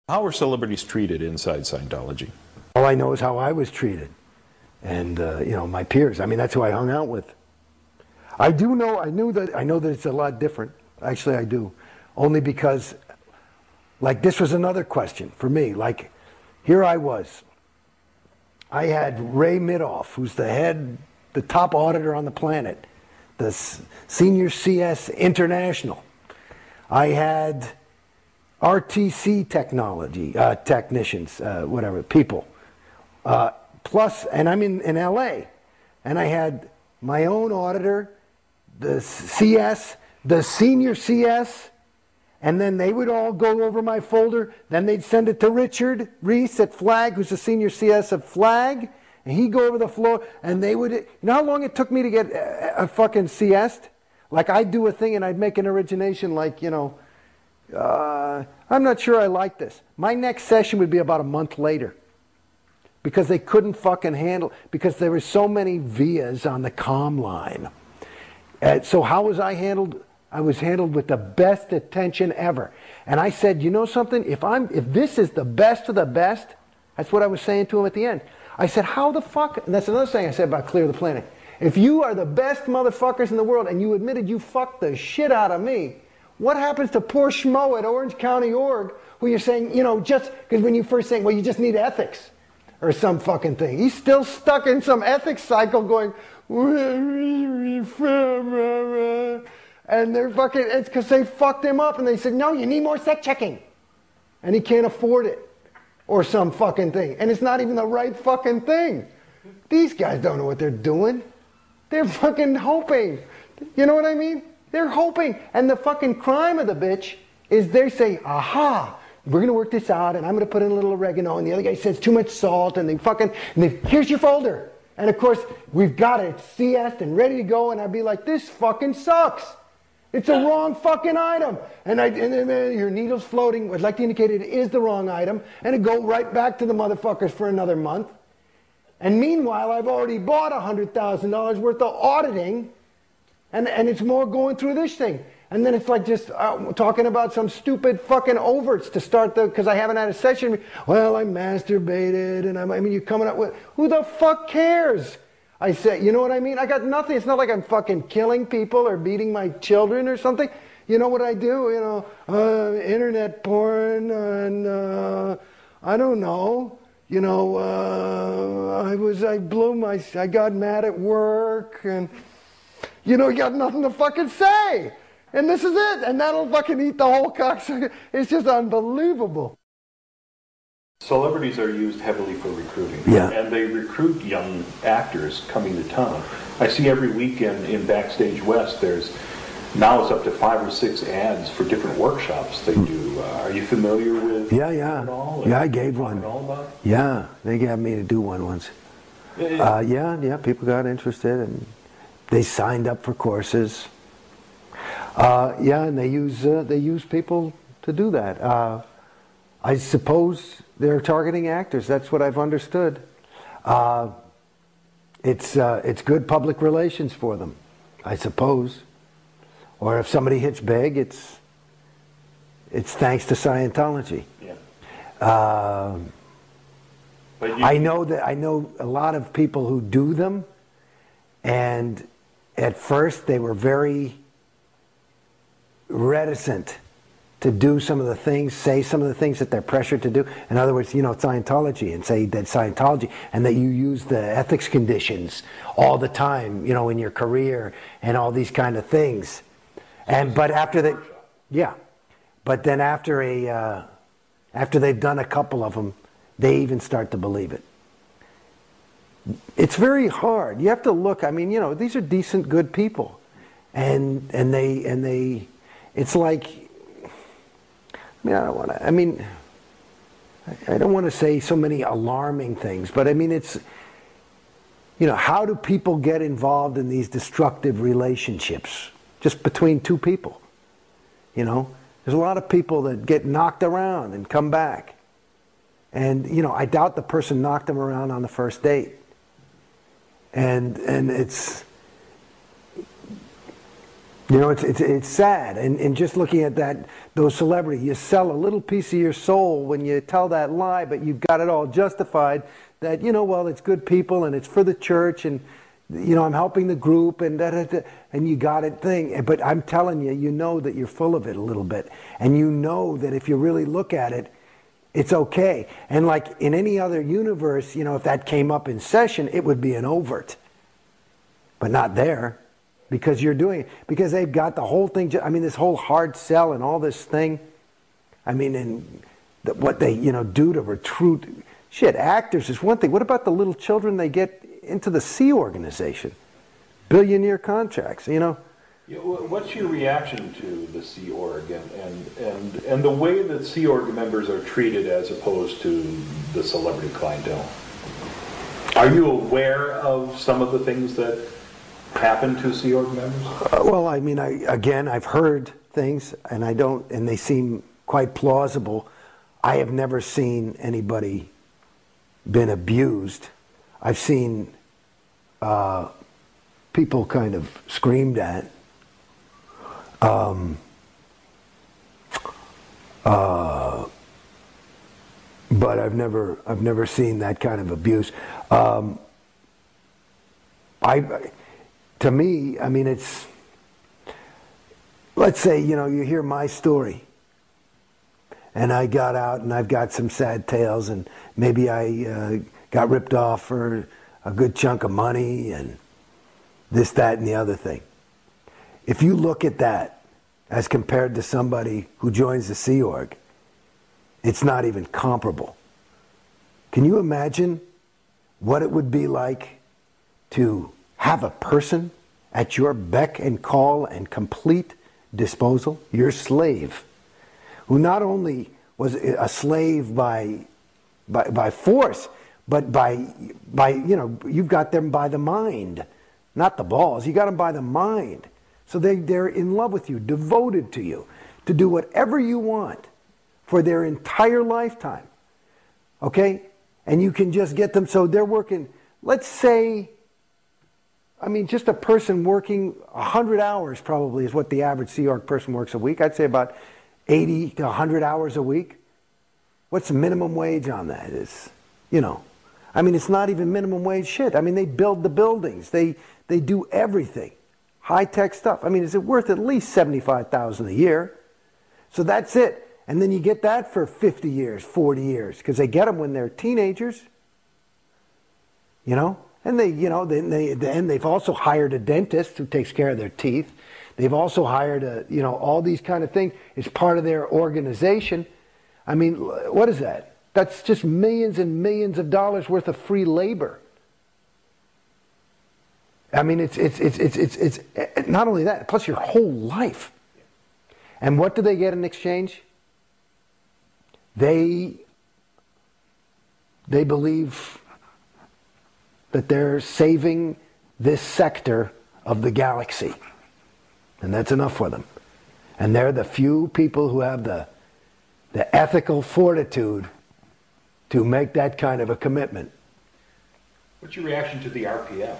How are celebrities treated inside Scientology? All I know is how I was treated. And, you know, my peers. I mean, that's who I hung out with. I know that it's a lot different. Actually, I do. Only because, like, this was another question for me. Like, here I was. I had Ray Midoff, who's the top auditor on the planet, the senior CS International. I had RTC technicians, whatever, people. Plus, and I'm in LA, and I had my own auditor, the CS, the senior CS, and then they would all go over my folder. Then they'd send it to Richard Reese at Flag, who's the senior CS of Flag, and he'd go over the floor, and they would, you know how long it took me to get a fucking CS'd? Like, I'd do a thing and I'd make an origination like, you know, I'm not sure I like this. My next session would be about a month later. Because they couldn't fucking handle, because there were so many vias on the comm line. So how was I handled? I was handled with the best attention ever. And I said, you know something? If this is the best of the best, that's what I was saying to him at the end. I said, how the fuck, and that's another thing I said about Clear the Planet. If you are the best motherfuckers in the world and you admitted you fucked the shit out of me, what happens to poor schmo at Orange County Org who you're saying, you know, just, because when you first saying, well, you just need ethics. Or some fucking thing. He's still stuck in some ethics cycle going, and they're fucking, it's because they fucked him up and they said, no, you need more set checking. And he can't afford it. Or some fucking thing. And it's not even the right fucking thing. These guys don't know what they're doing. They're fucking hoping. You know what I mean? They're hoping. And the fucking crime of the bitch is they say, aha, we're going to work this out, and I'm going to put in a little oregano, and the other guy says too much salt, and here's your folder. And of course, we've got it CS'd and ready to go, and I'd be like, this fucking sucks. It's a wrong fucking item. And then your needle's floating. I'd like to indicate it is the wrong item, and it'd go right back to the motherfuckers for another month. And meanwhile, I've already bought $100,000 worth of auditing, and it's more going through this thing. And then it's like just talking about some stupid fucking overts to start because I haven't had a session. Well, I masturbated, and I mean, you're coming up with, who the fuck cares? I say, you know what I mean? I got nothing. It's not like I'm fucking killing people or beating my children or something. You know what I do? You know, internet porn, and I don't know. You know, I got mad at work, and you know, you got nothing to fucking say. And this is it. And that'll fucking eat the whole cocksucker. It's just unbelievable. Celebrities are used heavily for recruiting. Yeah. And they recruit young actors coming to town. I see every weekend in Backstage West, now it's up to 5 or 6 ads for different workshops they do. Are you familiar with Yeah. it all? Yeah, I gave one. All about? Yeah, they got me to do one once. Yeah, people got interested, and they signed up for courses. And they use people to do that. I suppose they're targeting actors. That's what I've understood. It's good public relations for them, I suppose. Or if somebody hits big, it's thanks to Scientology. Yeah. I know a lot of people who do them, and at first they were very reticent to do some of the things, say some of the things that they're pressured to do. In other words, you know, Scientology, and say that Scientology, and that you use the ethics conditions all the time, you know, in your career, and all these kind of things. But after they, yeah, but then after they've done a couple of them, they even start to believe it. It's very hard. You have to look. I mean, you know, these are decent, good people, and they. It's like, I don't want to say so many alarming things, but I mean, it's, you know, how do people get involved in these destructive relationships just between two people? You know, there's a lot of people that get knocked around and come back. And, you know, I doubt the person knocked them around on the first date. And it's, You know, it's sad, and just looking at those celebrities, you sell a little piece of your soul when you tell that lie, but you've got it all justified that, you know, well, it's good people and it's for the church and, you know, I'm helping the group and and you got it thing. But I'm telling you, you know that you're full of it a little bit, and you know that if you really look at it, it's okay. And like in any other universe, you know, if that came up in session, it would be an overt, but not there. Because you're doing it. Because they've got the whole thing. I mean, this whole hard sell and all this thing. I mean, and what they, you know, do to recruit. Shit, actors is one thing. What about the little children they get into the Sea Organization? Billionaire contracts, you know? Yeah, what's your reaction to the Sea Org and the way that Sea Org members are treated as opposed to the celebrity clientele? Are you aware of some of the things that happen to Sea Org members? Well, I mean, I've heard things, and and they seem quite plausible. I have never seen anybody been abused. I've seen people kind of screamed at. But I've never seen that kind of abuse. To me, I mean, it's, let's say, you know, you hear my story, and I got out and I've got some sad tales, and maybe I got ripped off for a good chunk of money, and this, that, and the other thing. If you look at that as compared to somebody who joins the Sea Org, it's not even comparable. Can you imagine what it would be like to have a person at your beck and call and complete disposal, your slave, who not only was a slave by force, but by you know, you've got them by the mind, not the balls. You got them by the mind. So they're in love with you, devoted to you, to do whatever you want for their entire lifetime. Okay? And you can just get them, so they're working, let's say, I mean, just a person working 100 hours probably is what the average Sea Org person works a week. I'd say about 80 to 100 hours a week. What's the minimum wage on that? Is, you know, I mean, it's not even minimum wage shit. I mean, they build the buildings. They do everything. High-tech stuff. I mean, is it worth at least $75,000 a year? So that's it. And then you get that for 50 years, 40 years, because they get them when they're teenagers. You know? And they, you know, then they've also hired a dentist who takes care of their teeth. They've also hired you know, all these kind of things. It's part of their organization. I mean, what is that? That's just millions and millions of dollars worth of free labor. I mean, it's not only that, plus your whole life. And what do they get in exchange? They believe that they're saving this sector of the galaxy. And that's enough for them. And they're the few people who have the ethical fortitude to make that kind of a commitment. What's your reaction to the RPF?